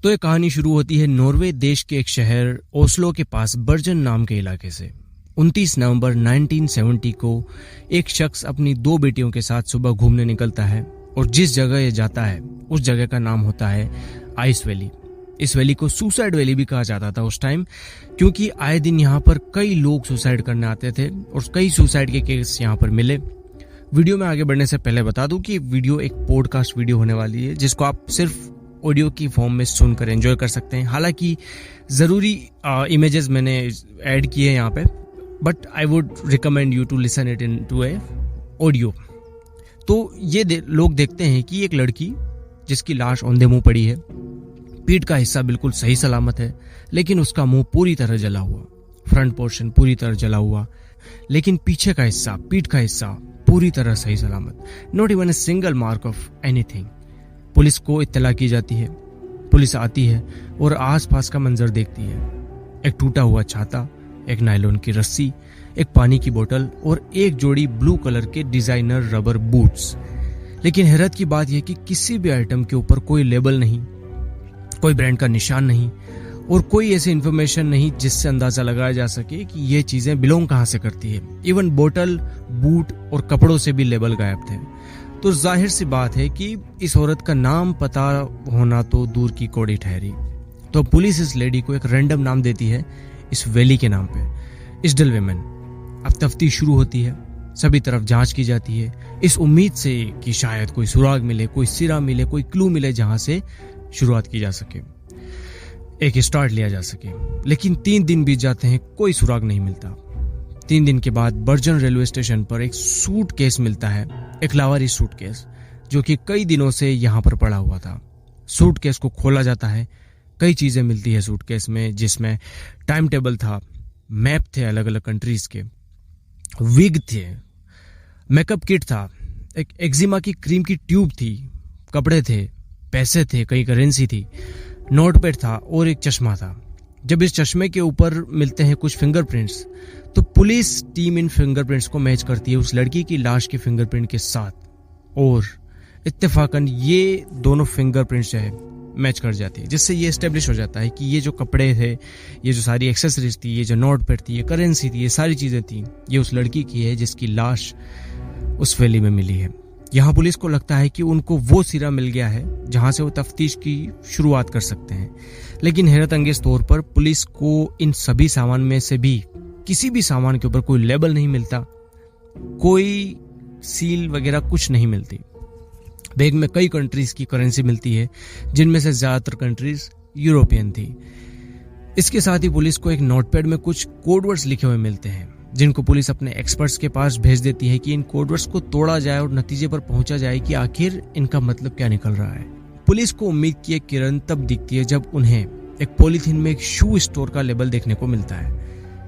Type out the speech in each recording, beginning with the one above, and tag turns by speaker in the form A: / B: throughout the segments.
A: तो ये कहानी शुरू होती है नॉर्वे देश के एक शहर ओस्लो के पास बर्जन नाम के इलाके से। 29 नवंबर 1970 को एक शख्स अपनी 2 बेटियों के साथ सुबह घूमने निकलता है और जिस जगह ये जाता है उस जगह का नाम होता है आइस वैली। इस वैली को सुसाइड वैली भी कहा जाता था उस टाइम, क्योंकि आए दिन यहाँ पर कई लोग सुसाइड करने आते थे और कई सुसाइड के केस यहाँ पर मिले। वीडियो में आगे बढ़ने से पहले बता दूं कि वीडियो एक पॉडकास्ट वीडियो होने वाली है जिसको आप सिर्फ ऑडियो की फॉर्म में सुनकर एंजॉय कर सकते हैं। हालांकि ज़रूरी इमेजेस मैंने ऐड किए हैं यहाँ पे, but I would recommend you to listen it in to a audio. तो ये लोग देखते हैं कि एक लड़की जिसकी लाश औंधे मुंह पड़ी है, पीठ का हिस्सा बिल्कुल सही सलामत है, लेकिन उसका मुंह पूरी तरह जला हुआ, फ्रंट पोर्शन पूरी तरह जला हुआ, लेकिन पीछे का हिस्सा, पीठ का हिस्सा पूरी तरह सही सलामत, not even a single mark of anything. Police को इत्तला की जाती है, पुलिस आती है और आसपास का मंजर देखती है। एक टूटा हुआ छाता, एक नायलॉन की रस्सी, एक पानी की बोतल और एक जोड़ी ब्लू कलर के डिजाइनर रबर बूट्स। लेकिन हैरत की बात यह कि किसी भी आइटम के ऊपर कोई लेबल नहीं, कोई ब्रांड का निशान नहीं और कोई ऐसी इंफॉर्मेशन नहीं जिससे अंदाजा लगाया जा सके कि ये चीजें बिलोंग कहां से करती है। इवन बोतल, बूट और कपड़ों से भी लेबल गायब थे। तो जाहिर सी बात है कि इस औरत का नाम पता होना तो दूर की कौड़ी ठहरी। तो पुलिस इस लेडी को एक रैंडम नाम देती है इस वैली के नाम पे, इस्डल वेमन। अब तफ्तीश शुरू होती है, सभी तरफ जांच की जाती है इस उम्मीद से कि शायद कोई सुराग मिले, कोई सिरा मिले, कोई क्लू मिले जहां से शुरुआत की जा सके, एक स्टार्ट लिया जा सके। लेकिन 3 दिन बीत जाते हैं, कोई सुराग नहीं मिलता। 3 दिन के बाद बर्जन रेलवे स्टेशन पर एक सूटकेस मिलता है, एक लावारिस सूटकेस जो कि कई दिनों से यहाँ पर पड़ा हुआ था। सूटकेस को खोला जाता है, कई चीजें मिलती है सूटकेस में, जिसमें टाइम टेबल था, मैप थे अलग अलग कंट्रीज के, विग थे, मेकअप किट था, एक एक्जिमा की क्रीम की ट्यूब थी, कपड़े थे, पैसे थे, कई करेंसी थी, नोटपैड था और एक चश्मा था। जब इस चश्मे के ऊपर मिलते हैं कुछ फिंगरप्रिंट्स, तो पुलिस टीम इन फिंगरप्रिंट्स को मैच करती है उस लड़की की लाश के फिंगरप्रिंट के साथ और इत्तेफाकन ये दोनों फिंगरप्रिंट्स जो है मैच कर जाती है, जिससे ये एस्टेब्लिश हो जाता है कि ये जो कपड़े थे, ये जो सारी एक्सेसरीज थी, ये जो नोटपैड थी, ये करेंसी थी, ये सारी चीजें थी, ये उस लड़की की है जिसकी लाश उस वैली में मिली है। यहाँ पुलिस को लगता है कि उनको वो सिरा मिल गया है जहां से वो तफ्तीश की शुरुआत कर सकते हैं। लेकिन हैरत अंगेज तौर पर पुलिस को इन सभी सामान में से भी किसी भी सामान के ऊपर कोई लेबल नहीं मिलता, कोई सील वगैरह कुछ नहीं मिलती। बैग में कई कंट्रीज की करेंसी मिलती है, जिनमें से ज्यादातर कंट्रीज यूरोपियन थी। इसके साथ ही पुलिस को एक नोटपैड में कुछ कोडवर्ड्स लिखे हुए मिलते हैं, जिनको पुलिस अपने एक्सपर्ट्स के पास भेज देती है कि इन कोडवर्ड्स को तोड़ा जाए और नतीजे पर पहुंचा जाए कि आखिर इनका मतलब क्या निकल रहा है। पुलिस को उम्मीद की एक किरण तब दिखती है जब उन्हें एक पॉलीथीन में एक शू स्टोर का लेबल देखने को मिलता है,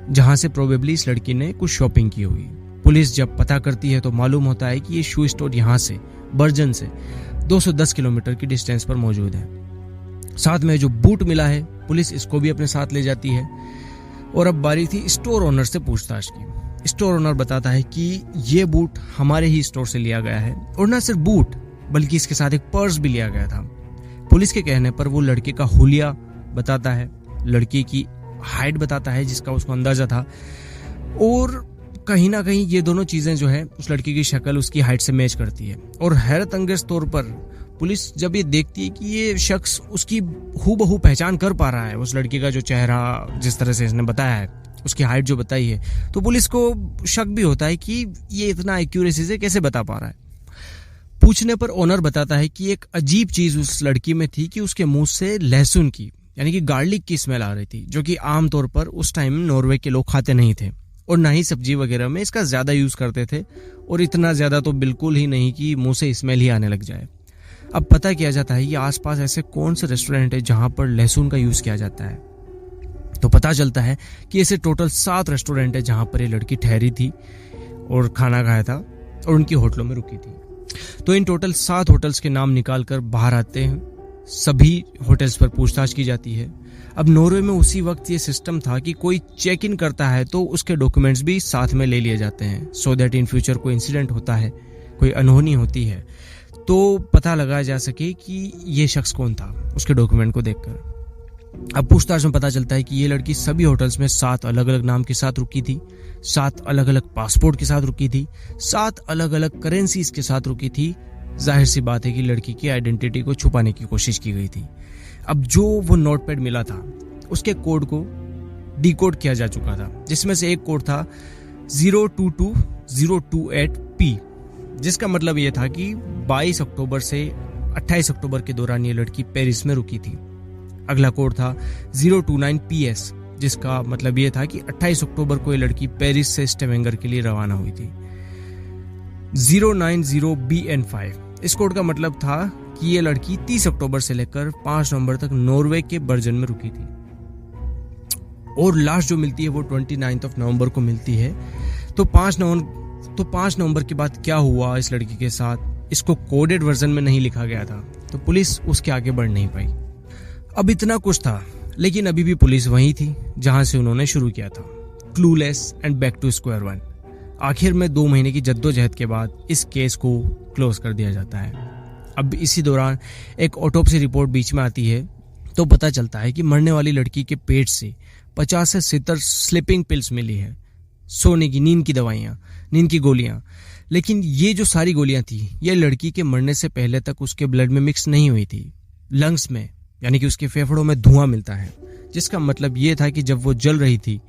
A: जहां से प्रोबेबली इस लड़की ने कुछ शॉपिंग की होगी। पुलिस जब पता करती है तो मालूम होता है कि ये शू स्टोर यहाँ से, बर्जन से 210 किलोमीटर की डिस्टेंस पर मौजूद है। साथ में जो बूट मिला है, पुलिस इसको भी अपने साथ ले जाती है। और अब बारी थी स्टोर ओनर से पूछताछ की। स्टोर ओनर बताता है कि ये बूट हमारे ही स्टोर से लिया गया है, और न सिर्फ बूट बल्कि इसके साथ एक पर्स भी लिया गया था। पुलिस के कहने पर वो लड़के का हुलिया बताता है, लड़की की हाइट बताता है जिसका उसको अंदाजा था, और कहीं ना कहीं ये दोनों चीजें जो है उस लड़की की शक्ल उसकी हाइट से मैच करती है। और हैरत अंगेज तौर पर पुलिस जब ये देखती है कि ये शख्स उसकी हूबहू पहचान कर पा रहा है, उस लड़की का जो चेहरा जिस तरह से इसने बताया है, उसकी हाइट जो बताई है, तो पुलिस को शक भी होता है कि ये इतना एक्यूरेसी से कैसे बता पा रहा है। पूछने पर ओनर बताता है कि एक अजीब चीज उस लड़की में थी कि उसके मुंह से लहसुन की यानी कि गार्लिक की स्मेल आ रही थी, जो कि आमतौर पर उस टाइम नॉर्वे के लोग खाते नहीं थे और ना ही सब्जी वगैरह में इसका ज्यादा यूज करते थे, और इतना ज्यादा तो बिल्कुल ही नहीं कि मुंह से स्मेल ही आने लग जाए। अब पता किया जाता है कि आसपास ऐसे कौन से रेस्टोरेंट है जहां पर लहसुन का यूज किया जाता है। तो पता चलता है कि ऐसे टोटल 7 रेस्टोरेंट है जहां पर ये लड़की ठहरी थी और खाना खाया था और उनकी होटलों में रुकी थी। तो इन टोटल 7 होटल्स के नाम निकालकर बाहर आते हैं, सभी होटल्स पर पूछताछ की जाती है। अब नॉर्वे में उसी वक्त ये सिस्टम था कि कोई चेक इन करता है तो उसके डॉक्यूमेंट्स भी साथ में ले लिए जाते हैं, सो दैट इन फ्यूचर कोई इंसिडेंट होता है, कोई अनहोनी होती है तो पता लगाया जा सके कि ये शख्स कौन था उसके डॉक्यूमेंट को देखकर। अब पूछताछ में पता चलता है कि ये लड़की सभी होटल्स में 7 अलग अलग नाम के साथ रुकी थी, 7 अलग अलग पासपोर्ट के साथ रुकी थी, 7 अलग अलग करेंसीज के साथ रुकी थी। जाहिर सी बात है कि लड़की की आइडेंटिटी को छुपाने की कोशिश की गई थी। अब जो वो नोटपैड मिला था उसके कोड को डिकोड किया जा चुका था, जिसमें से एक कोड था 022028P, जिसका मतलब ये था कि 22 अक्टूबर से 28 अक्टूबर के दौरान ये लड़की पेरिस में रुकी थी। अगला कोड था 029PS, जिसका मतलब ये था कि 28 अक्टूबर को ये लड़की पेरिस से स्टेवेंगर के लिए रवाना हुई थी। 090BN5, इस कोड का मतलब था कि ये लड़की 30 अक्टूबर से लेकर 5 नवंबर तक नॉर्वे के बर्जन में रुकी थी। और लास्ट जो मिलती है वो 29 नवंबर को मिलती है। तो 5 नवंबर के बाद क्या हुआ इस लड़की के साथ, इसको कोडेड वर्जन में नहीं लिखा गया था, तो पुलिस उसके आगे बढ़ नहीं पाई। अब इतना कुछ था, लेकिन अभी भी पुलिस वहीं थी जहां से उन्होंने शुरू किया था, clueless and back to square one. आखिर में 2 महीने की जद्दोजहद के बाद इस केस को क्लोज कर दिया जाता है। अब इसी दौरान एक ऑटोप्सी रिपोर्ट बीच में आती है, तो पता चलता है कि मरने वाली लड़की के पेट से 50 से 70 स्लीपिंग पिल्स मिली है, सोने की, नींद की दवाइयाँ, नींद की गोलियाँ। लेकिन ये जो सारी गोलियाँ थी, ये लड़की के मरने से पहले तक उसके ब्लड में मिक्स नहीं हुई थी। लंग्स में, यानी कि उसके फेफड़ों में धुआं मिलता है, जिसका मतलब ये था कि जब वो जल रही थी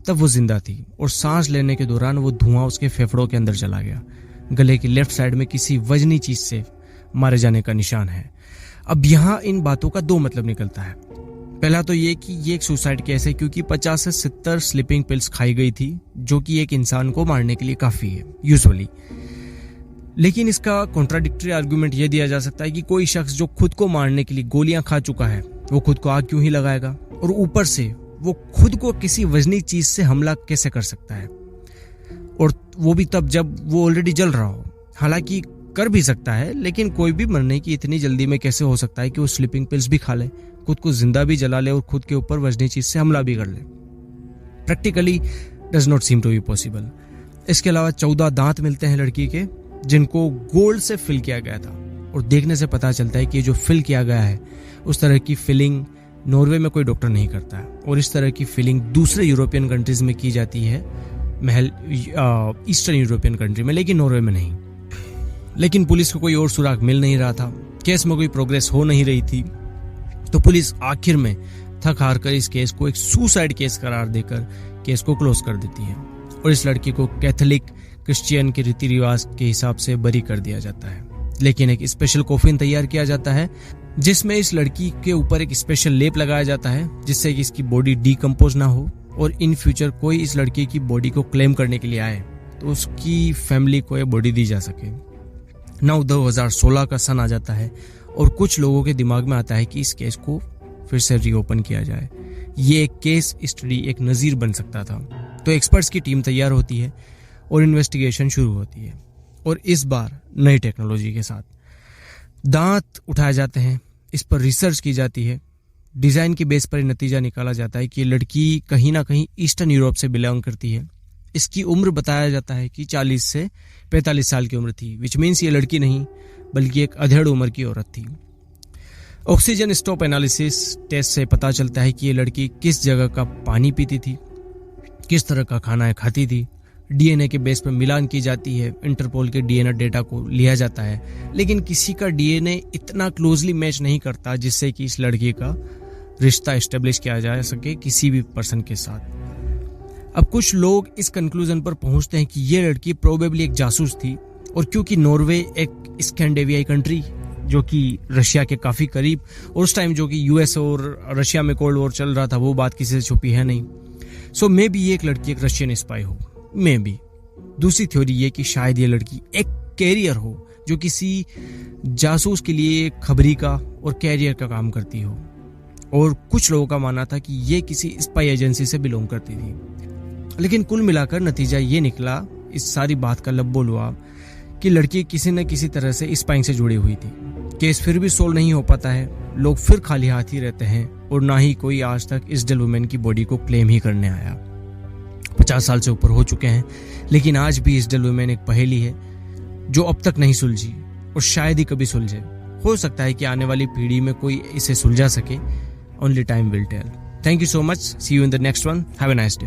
A: तब वो जिंदा थी, और सांस लेने के दौरान वो धुआं उसके फेफड़ों के अंदर चला गया। गले की लेफ्ट साइड में किसी वजनी चीज से मारे जाने का निशान है। अब यहाँ इन बातों का 2 मतलब निकलता है। पहला तो ये कि ये एक सुसाइड केस है, क्योंकि 50 से 70 स्लीपिंग पिल्स खाई गई थी, जो कि एक इंसान को मारने के लिए काफी है यूजुअली। लेकिन इसका कॉन्ट्राडिक्टरी आर्गुमेंट ये दिया जा सकता है कि कोई शख्स जो खुद को मारने के लिए गोलियां खा चुका है, वो खुद को आग क्यों ही लगाएगा, और ऊपर से वो खुद को किसी वजनी चीज से हमला कैसे कर सकता है, और वो भी तब जब वो ऑलरेडी जल रहा हो। हालांकि कर भी सकता है, लेकिन कोई भी मरने की इतनी जल्दी में कैसे हो सकता है कि वो स्लीपिंग पिल्स भी खा ले, खुद को जिंदा भी जला ले और खुद के ऊपर वजनी चीज से हमला भी कर ले। Practically does not seem to be possible. इसके अलावा 14 दांत मिलते हैं लड़की के, जिनको गोल्ड से फिल किया गया था, और देखने से पता चलता है कि जो फिल किया गया है उस तरह की फिलिंग नॉर्वे में कोई डॉक्टर नहीं करता है, और इस तरह की फिलिंग दूसरे यूरोपियन कंट्रीज में की जाती है, ईस्टर्न यूरोपियन कंट्री में, लेकिन नॉर्वे में नहीं। लेकिन पुलिस को कोई और सुराग मिल नहीं रहा था, केस में कोई प्रोग्रेस हो नहीं रही थी, तो पुलिस आखिर में थक हार कर इस केस को एक सुसाइड केस करार देकर केस को क्लोज कर देती है, और इस लड़की को कैथोलिक क्रिश्चियन के रीति रिवाज के हिसाब से बरी कर दिया जाता है। लेकिन एक स्पेशल कॉफिन तैयार किया जाता है, जिसमें इस लड़की के ऊपर एक स्पेशल लेप लगाया जाता है, जिससे कि इसकी बॉडी डीकम्पोज ना हो, और इन फ्यूचर कोई इस लड़की की बॉडी को क्लेम करने के लिए आए तो उसकी फैमिली को ये बॉडी दी जा सके। 2016 का सन आ जाता है, और कुछ लोगों के दिमाग में आता है कि इस केस को फिर से रीओपन किया जाए। ये एक केस स्टडी, एक नज़ीर बन सकता था। तो एक्सपर्ट्स की टीम तैयार होती है और इन्वेस्टिगेशन शुरू होती है, और इस बार नई टेक्नोलॉजी के साथ दांत उठाए जाते हैं, इस पर रिसर्च की जाती है। डिजाइन के बेस पर नतीजा निकाला जाता है कि लड़की कहीं ना कहीं ईस्टर्न यूरोप से बिलोंग करती है। इसकी उम्र बताया जाता है कि 40 से 45 साल की उम्र थी, विच मीन्स ये लड़की नहीं बल्कि एक अधेड़ उम्र की औरत थी। ऑक्सीजन स्टॉप एनालिसिस टेस्ट से पता चलता है कि ये लड़की किस जगह का पानी पीती थी, किस तरह का खाना खाती थी। डीएनए के बेस पर मिलान की जाती है, इंटरपोल के डीएनए डेटा को लिया जाता है, लेकिन किसी का डीएनए इतना क्लोजली मैच नहीं करता जिससे कि इस लड़की का रिश्ता एस्टेब्लिश किया जा सके किसी भी पर्सन के साथ। अब कुछ लोग इस कंक्लूजन पर पहुंचते हैं कि ये लड़की प्रोबेबली एक जासूस थी, और क्योंकि नॉर्वे एक स्कैंडिनेवियाई कंट्री जो कि रशिया के काफी करीब, और उस टाइम जो कि यूएस और रशिया में कोल्ड वॉर चल रहा था, वो बात किसी से छुपी है नहीं। सो मे बी ये एक लड़की एक रशियन स्पाई हो, मे बी। दूसरी थ्योरी ये कि शायद ये लड़की एक कैरियर हो जो किसी जासूस के लिए खबरी का और कैरियर का काम करती हो, और कुछ लोगों का मानना था कि ये किसी स्पाई एजेंसी से बिलोंग करती थी। लेकिन कुल मिलाकर नतीजा ये निकला, इस सारी बात का लब्बोल हुआ कि लड़की किसी न किसी तरह से स्पाइंग से जुड़ी हुई थी। केस फिर भी सोल्व नहीं हो पाता है, लोग फिर खाली हाथ ही रहते हैं, और ना ही कोई आज तक इस डेल वुमेन की बॉडी को क्लेम ही करने आया। 50 साल से ऊपर हो चुके हैं, लेकिन आज भी इस डेल वुमेन एक पहेली है जो अब तक नहीं सुलझी, और शायद ही कभी सुलझे। हो सकता है कि आने वाली पीढ़ी में कोई इसे सुलझा सके। Only time will tell. Thank you so much. See you in the next one. Have a nice day.